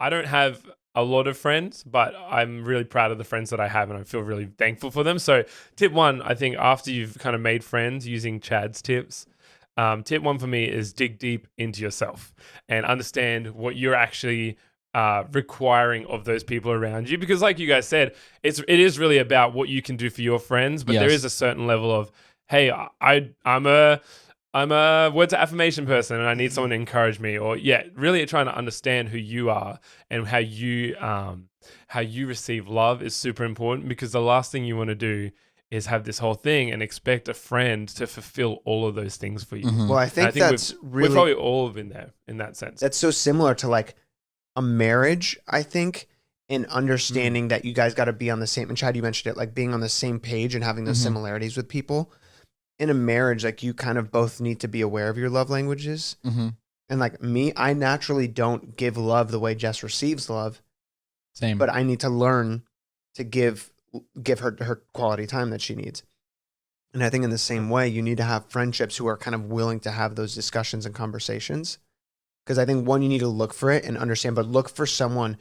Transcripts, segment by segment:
I don't have a lot of friends, but I'm really proud of the friends that I have, and I feel really thankful for them. So tip one, I think after you've kind of made friends using Chad's tips, tip one for me is dig deep into yourself and understand what you're actually requiring of those people around you. Because like you guys said, it is really about what you can do for your friends, but there is a certain level of, hey, I'm a words of affirmation person and I need someone to encourage me, or really trying to understand who you are and how you receive love is super important, because the last thing you want to do is have this whole thing and expect a friend to fulfill all of those things for you. Mm-hmm. Well, I think we've probably all been there in that sense. That's so similar to like a marriage, I think, and understanding that you guys got to be on the same, and Chad, you mentioned it, like being on the same page and having those similarities with people. In a marriage, like you kind of both need to be aware of your love languages. Mm-hmm. And like me, I naturally don't give love the way Jess receives love. Same. But I need to learn to give her quality time that she needs. And I think in the same way, you need to have friendships who are kind of willing to have those discussions and conversations. Because I think one, you need to look for it and understand, but look for someone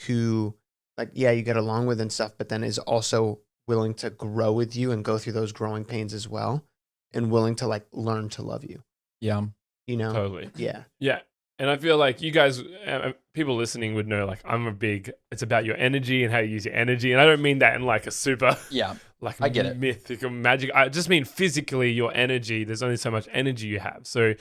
who like, you get along with and stuff, but then is also willing to grow with you and go through those growing pains as well. And willing to like learn to love you. Yeah. You know? Totally. Yeah. Yeah. And I feel like you guys, people listening would know, like it's about your energy and how you use your energy. And I don't mean that in like a super, like I get it. Mythical magic. I just mean physically your energy. There's only so much energy you have. So,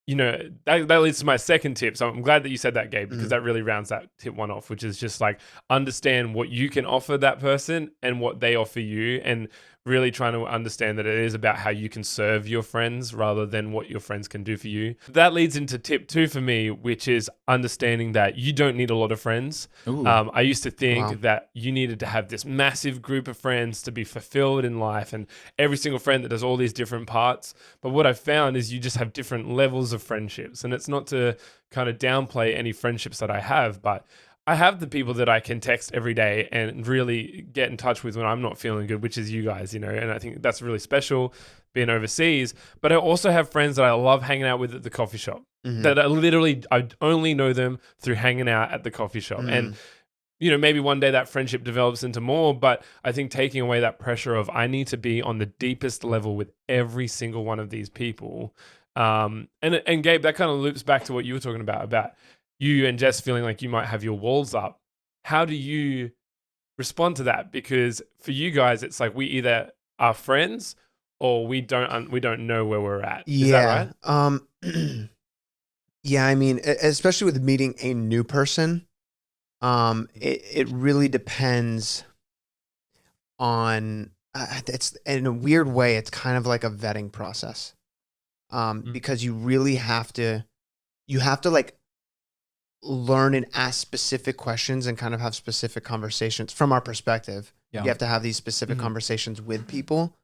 you know, that leads to my second tip. So I'm glad that you said that, Gabe, because that really rounds that tip one off, which is just like understand what you can offer that person and what they offer you, and really trying to understand that it is about how you can serve your friends rather than what your friends can do for you. That leads into tip 2 for me, which is understanding that you don't need a lot of friends. I used to think that you needed to have this massive group of friends to be fulfilled in life, and every single friend that does all these different parts. But what I've found is you just have different levels of friendships, and it's not to kind of downplay any friendships that I have, but I have the people that I can text every day and really get in touch with when I'm not feeling good, which is you guys, you know, and I think that's really special being overseas. But I also have friends that I love hanging out with at the coffee shop that I only know them through hanging out at the coffee shop. And, you know, maybe one day that friendship develops into more, but I think taking away that pressure of I need to be on the deepest level with every single one of these people. And Gabe, that kind of loops back to what you were talking about you and Jess feeling like you might have your walls up. How do you respond to that? Because for you guys, it's like we either are friends or we don't know where we're at. Is that right? Yeah, I mean, especially with meeting a new person, it really depends on, it's in a weird way, it's kind of like a vetting process. Because you really have to like learn and ask specific questions and kind of have specific conversations from our perspective. You have to have these specific conversations with people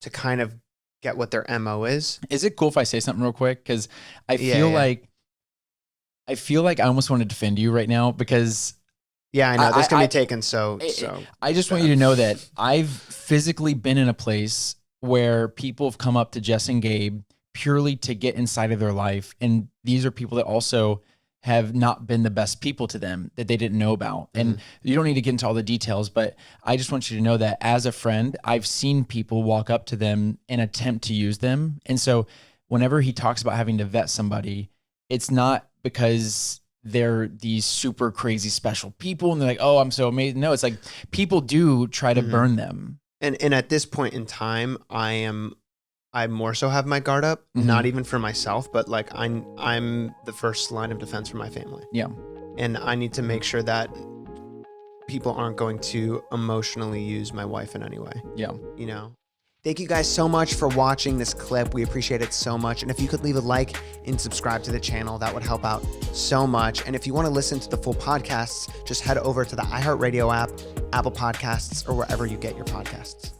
to kind of get what their MO is. Is it cool if I say something real quick? Because I feel like I almost want to defend you right now, because I know this can be taken so I just want you to know that I've physically been in a place where people have come up to Jess and Gabe purely to get inside of their life, and these are people that also have not been the best people to them that they didn't know about. And you don't need to get into all the details, but I just want you to know that as a friend, I've seen people walk up to them and attempt to use them. And so whenever he talks about having to vet somebody, it's not because they're these super crazy special people and they're like, oh, I'm so amazing. No, it's like people do try to burn them. And at this point in time, I more so have my guard up, not even for myself, but like I'm the first line of defense for my family. Yeah. And I need to make sure that people aren't going to emotionally use my wife in any way. Yeah. You know? Thank you guys so much for watching this clip. We appreciate it so much. And if you could leave a like and subscribe to the channel, that would help out so much. And if you want to listen to the full podcasts, just head over to the iHeartRadio app, Apple Podcasts, or wherever you get your podcasts.